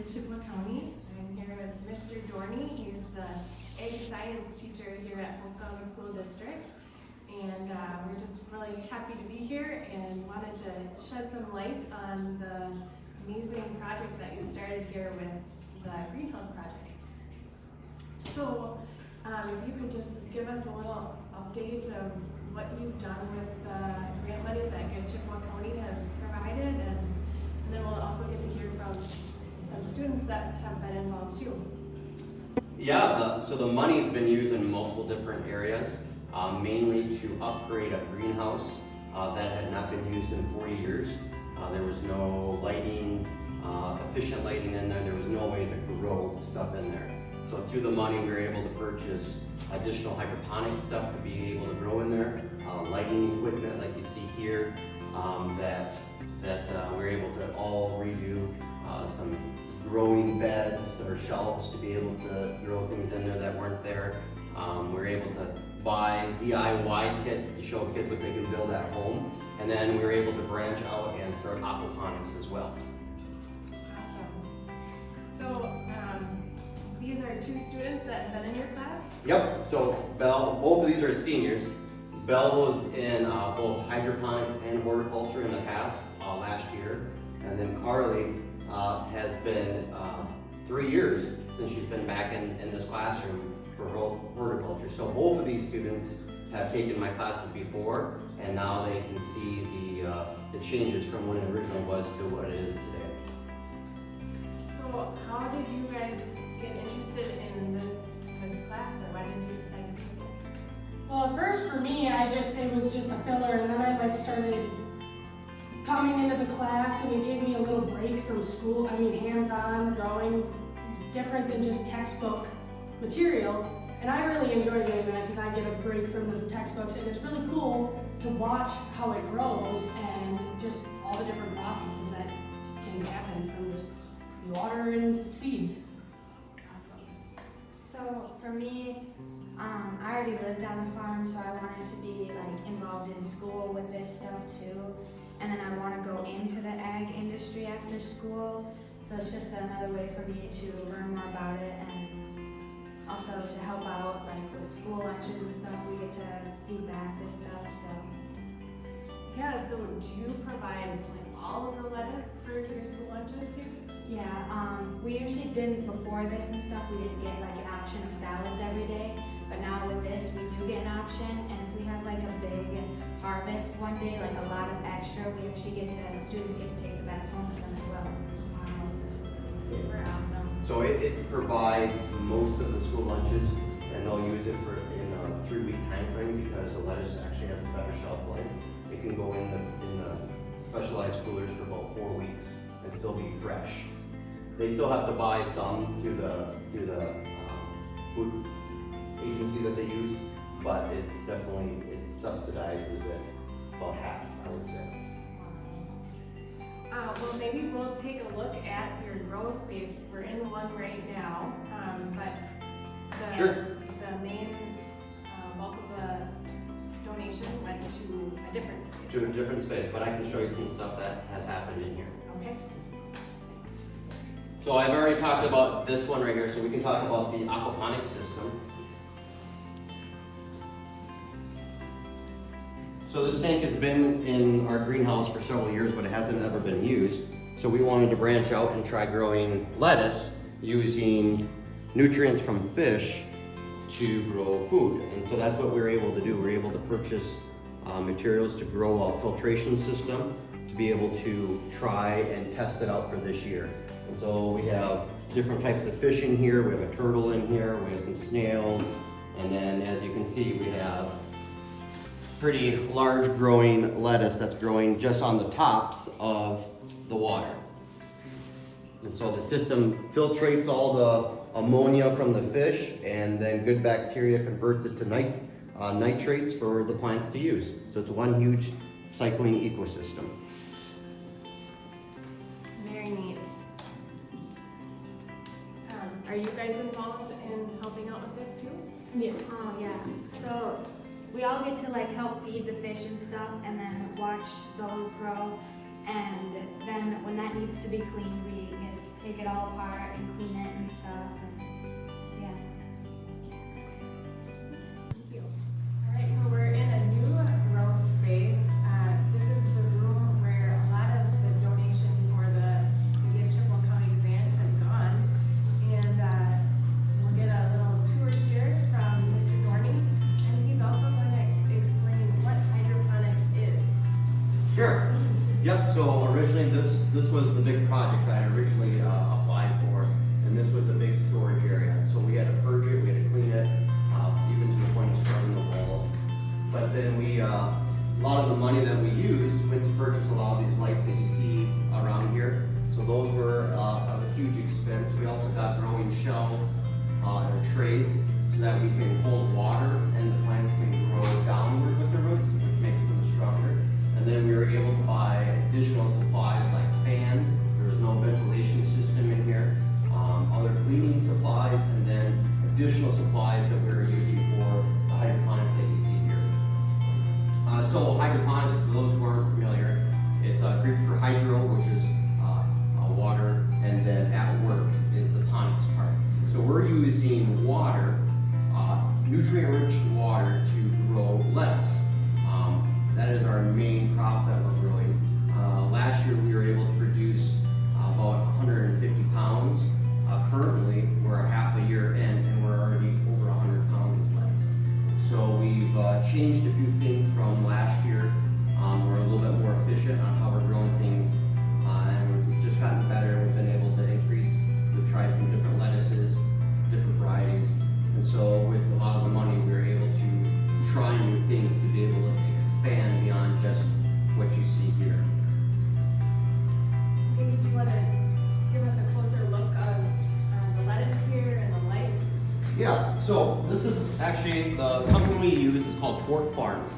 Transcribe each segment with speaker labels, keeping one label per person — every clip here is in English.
Speaker 1: Give Chippewa County. I'm here with Mr. Dorney. He's the ag science teacher here at Holcombe School District. And we're just really happy to be here and wanted to shed some light on the amazing project that you started here with the greenhouse project. So if you could just give us a little update of what you've done with the grant money that Give Chippewa County has provided, and then we'll also get to hear from some students that have been involved too.
Speaker 2: Yeah, so the money's been used in multiple different areas, mainly to upgrade a greenhouse that had not been used in 40 years. There was no lighting, efficient lighting in there. There was no way to grow stuff in there. So through the money, we were able to purchase additional hydroponic stuff to be able to grow in there, lighting equipment like you see here, that we're able to all redo, some growing beds or shelves to be able to grow things in there that weren't there. We're able to buy DIY kits to show kids what they can build at home, and then we were able to branch out and start aquaponics as well.
Speaker 1: Awesome. So these are two students that have been in your class?
Speaker 2: Yep, so Belle, both of these are seniors. Belle was in both hydroponics and horticulture in the past, last year. And then Carly has been 3 years since she's been back in this classroom for horticulture. So both of these students have taken my classes before, and now they can see the changes from what it originally was to what it is today.
Speaker 1: So how did you guys get interested in this class, or why did you decide to take it?
Speaker 3: Well, at first for me, it was just a filler, and then I started coming into the class, and it gave me a little break from school. Hands-on growing, different than just textbook material, and I really enjoy doing that because I get a break from the textbooks, and it's really cool to watch how it grows and just all the different processes that can happen from just water and seeds.
Speaker 4: So for me, I already lived on the farm, so I wanted to be involved in school with this stuff too. And then I want to go into the ag industry after school. So it's just another way for me to learn more about it, and also to help out with school lunches and stuff. We get to feed back this stuff. So
Speaker 1: Yeah, so do you provide all of the lettuce for your school lunches here?
Speaker 4: yeah, we usually didn't before this and stuff. We didn't get an option of salads every day. But now with this, we do get an option, and if we have a big harvest one day, a lot of extra, we actually students get to take the bags home with them as well.
Speaker 1: Super awesome.
Speaker 2: So it provides most of the school lunches, and they'll use it in a 3-week time frame because the lettuce actually has a better shelf life. It can go in the specialized coolers for about 4 weeks and still be fresh. They still have to buy some through the food agency that they use, but it subsidizes it about half, I would say.
Speaker 1: Well, maybe we'll take a look at your grow space. We're in one right now, but the main bulk of the donation went to a different space.
Speaker 2: To a different space, but I can show you some stuff that has happened in here.
Speaker 1: Okay.
Speaker 2: So I've already talked about this one right here, so we can talk about the aquaponics system. So this tank has been in our greenhouse for several years, but it hasn't ever been used. So we wanted to branch out and try growing lettuce using nutrients from fish to grow food. And so that's what we were able to do. We were able to purchase materials to grow a filtration system to be able to try and test it out for this year. And so we have different types of fish in here. We have a turtle in here. We have some snails. And then as you can see, we have pretty large growing lettuce that's growing just on the tops of the water. And so the system filtrates all the ammonia from the fish, and then good bacteria converts it to nitrates for the plants to use. So it's one huge cycling ecosystem.
Speaker 1: Very neat. Are you guys involved in helping out with this too?
Speaker 3: Yeah.
Speaker 4: Oh yeah. So we all get to help feed the fish and stuff, and then watch those grow. And then when that needs to be cleaned, we get take it all apart and clean it and stuff. And yeah.
Speaker 1: Thank you. All right, so we're in a new growth phase. This is the room where a lot of the donation for the Give Chippewa County grant has gone. And we'll get a little tour here from Mr. Dorney. And he's also going to explain what hydroponics is.
Speaker 2: Sure. Yep, so originally this was the big project that I originally applied for, and this was a big storage area. So we had to purge it, we had to clean it, even to the point of scrubbing the walls. But then a lot of the money that we used went to purchase a lot of these lights that you see around here. So those were a huge expense. We also got growing shelves or trays so that we can hold water and the plants can grow downward with the roots, which makes them stronger. And then we were able to buy additional supplies like fans. There was no ventilation system in here. Other cleaning supplies, and then additional supplies that we were using for the hydroponics that you see here. So hydroponics, for those who aren't familiar, it's Greek for hydro, which is water, and then at work is the tonics part. So we're using water, nutrient-rich water to grow lettuce. That is our main crop that we're growing. Last year we were able to produce about 150 pounds. Currently we're a half a year in and we're already over 100 pounds of lettuce. So we've changed a few things from last year. We're a little bit more efficient on how we're growing things, and we've just gotten better. We've been able to increase. We've tried some different lettuces, different varieties, and so with a lot of the money we were able to try new things to be able to expand beyond just what you see here.
Speaker 1: Okay, do you want to give us a closer look of the lettuce here and the lights?
Speaker 2: Yeah, so this is actually the company we use is called Fort Farms.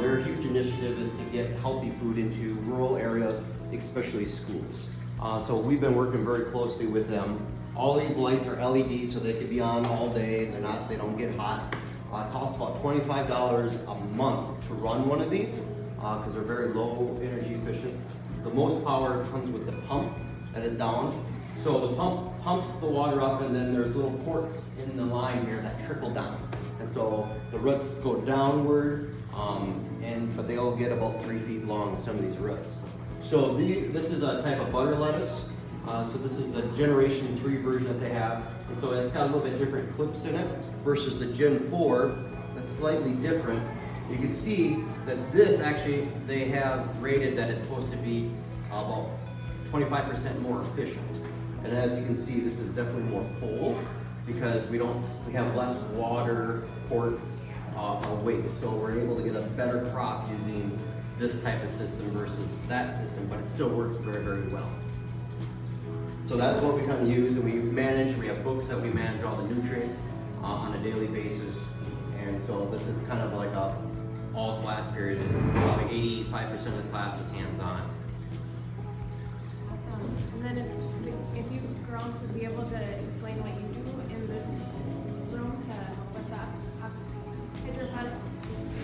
Speaker 2: Their huge initiative is to get healthy food into rural areas, especially schools. So we've been working very closely with them. All these lights are LED, so they can be on all day. They don't get hot. It costs about $25 a month to run one of these because they're very low energy efficient. The most power comes with the pump that is down. So the pump pumps the water up, and then there's little ports in the line here that trickle down. And so the roots go downward, but they all get about 3 feet long, some of these roots. So this is a type of butter lettuce. So this is the Generation 3 version that they have. And so it's got a little bit different clips in it versus the Gen 4 that's slightly different. You can see that this actually, they have rated that it's supposed to be about 25% more efficient. And as you can see, this is definitely more full because we have less water, ports, waste. So we're able to get a better crop using this type of system versus that system, but it still works very, very well. So that's what we kind of use, and we have books that we manage all the nutrients on a daily basis. And so this is kind of like a all class period, and probably 85% of the class is hands-on.
Speaker 1: Awesome. And then if you girls would be able to explain what you do in this room to help with that hydroponics.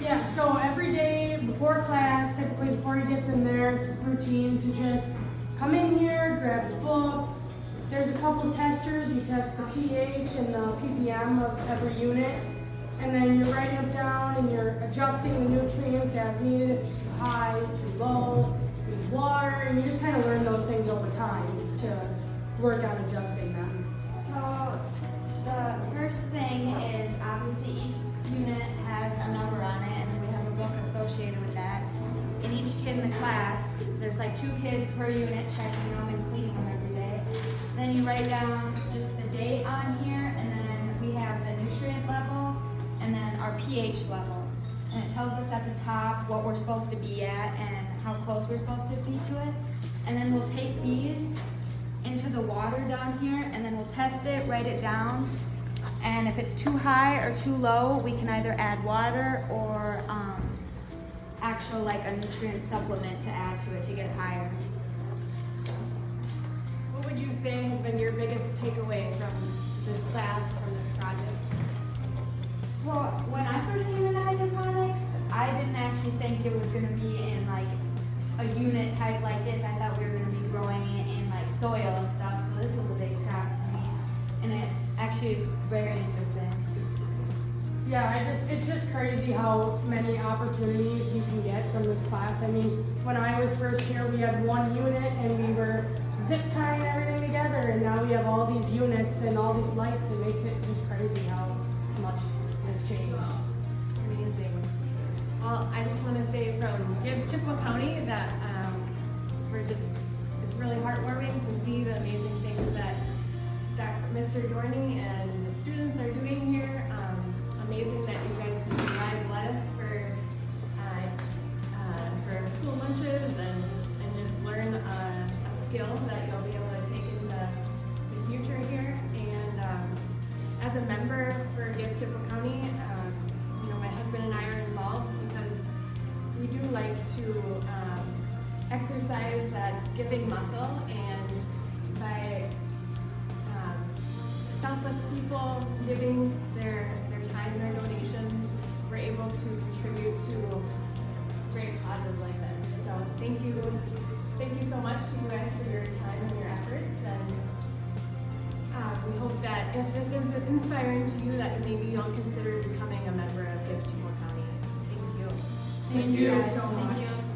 Speaker 3: Yeah, so every day before class, typically before he gets in there, it's routine to just come in here, grab the book. There's a couple testers. You test the pH and the ppm of every unit. And then you're writing them down and you're adjusting the nutrients as needed. If it's too high, too low, you need water, and you just kind of learn those things over time to work on adjusting them.
Speaker 4: So the first thing is obviously each unit has a number on it, and then we have a book associated with that. And each kid in the class, there's like 2 kids per unit checking them and cleaning them every day. Then you write down just the date on here, and then we have the nutrient level, and then our pH level. And it tells us at the top what we're supposed to be at and how close we're supposed to be to it. And then we'll take these into the water down here, and then we'll test it, write it down. And if it's too high or too low, we can either add water or actual like a nutrient supplement to add to it to get it higher.
Speaker 1: What would you say has been your biggest takeaway from this class, from this project?
Speaker 4: So when I first came into hydroponics, I didn't actually think it was going to be in like a unit type like this. I thought we were going to be growing it in like soil and stuff. So actually very interesting.
Speaker 3: Yeah, it's just crazy how many opportunities you can get from this class. I mean, when I was first here, we had one unit and we were zip tying everything together, and now we have all these units and all these lights. It makes it just crazy how much has changed.
Speaker 1: Amazing. Well, I just want to say from Give Chippewa County that it's really heartwarming to see the amazing things that Mr. Dorney and the students are doing here. Amazing that you guys can provide lettuce for school lunches and just learn a skill that you'll be able to take into the future here. And as a member for Give Chippewa County, my husband and I are involved because we do like to exercise that giving muscle, and by selfless people giving their time and their donations, we're able to contribute to great causes like this. So thank you so much to you guys for your time and your efforts, and we hope that if this is inspiring to you, that maybe you'll consider becoming a member of Give Chippewa County. Thank you.
Speaker 3: Thank you
Speaker 4: guys.
Speaker 3: so
Speaker 4: Thank
Speaker 3: much.
Speaker 4: you.